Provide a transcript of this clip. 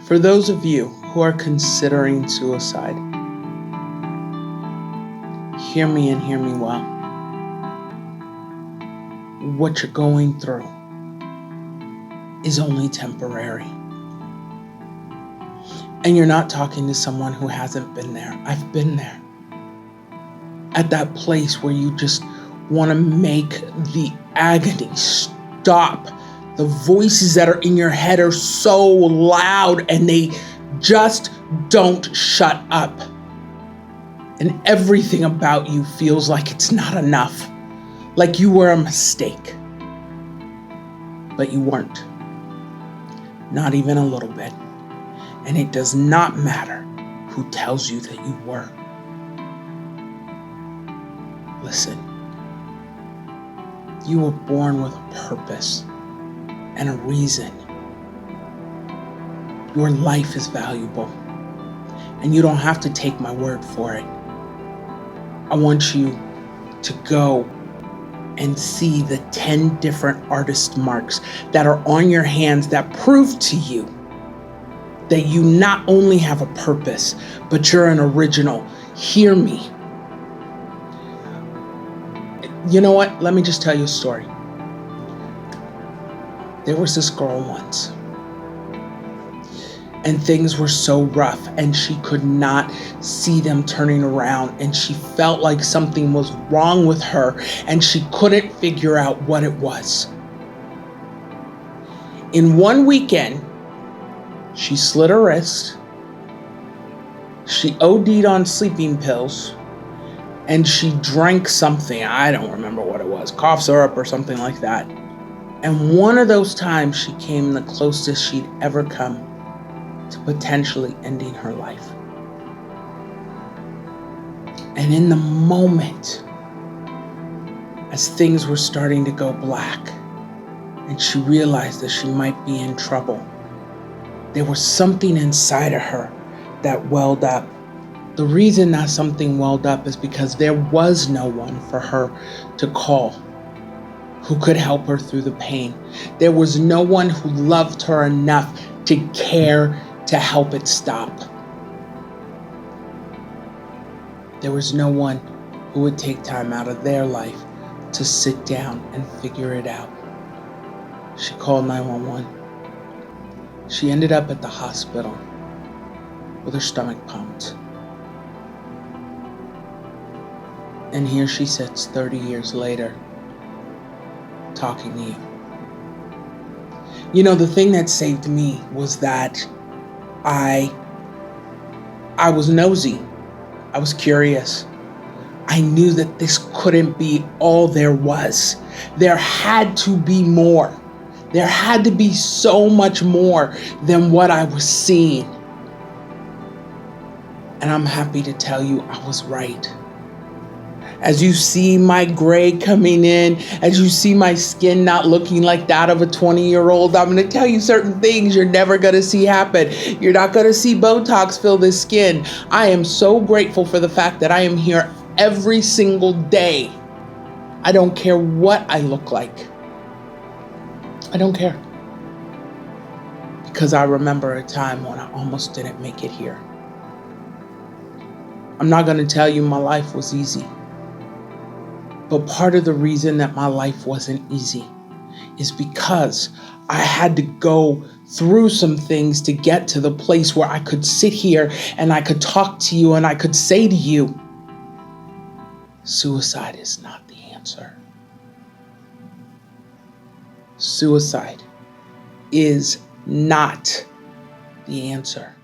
For those of you who are considering suicide, hear me and hear me well. What you're going through is only temporary. And you're not talking to someone who hasn't been there. I've been there. At that place where you just want to make the agony stop. The voices that are in your head are so loud and they just don't shut up. And everything about you feels like it's not enough, like you were a mistake. But you weren't. Not even a little bit. And it does not matter who tells you that you were. Listen, you were born with a purpose and a reason. Your life is valuable, and you don't have to take my word for it. I want you to go and see the 10 different artist marks that are on your hands that prove to you that you not only have a purpose, but you're an original. Hear me. You know what? Let me just tell you a story. There was this girl once, and things were so rough, and she could not see them turning around, and she felt like something was wrong with her, and she couldn't figure out what it was. In one weekend, she slit her wrist, she OD'd on sleeping pills, and she drank something, I don't remember what it was, cough syrup or something like that. And one of those times she came the closest she'd ever come to potentially ending her life. And in the moment, as things were starting to go black, and she realized that she might be in trouble, there was something inside of her that welled up. The reason that something welled up is because there was no one for her to call who could help her through the pain. There was no one who loved her enough to care to help it stop. There was no one who would take time out of their life to sit down and figure it out. She called 911. She ended up at the hospital with her stomach pumped. And here she sits 30 years later, talking to you. You know, the thing that saved me was that I was nosy. I was curious. I knew that this couldn't be all there was. There had to be more. There had to be so much more than what I was seeing. And I'm happy to tell you I was right. As you see my gray coming in, as you see my skin not looking like that of a 20-year-old, I'm going to tell you certain things you're never going to see happen. You're not going to see Botox fill this skin. I am so grateful for the fact that I am here every single day. I don't care what I look like. I don't care. Because I remember a time when I almost didn't make it here. I'm not going to tell you my life was easy. But part of the reason that my life wasn't easy is because I had to go through some things to get to the place where I could sit here and I could talk to you and I could say to you, suicide is not the answer. Suicide is not the answer.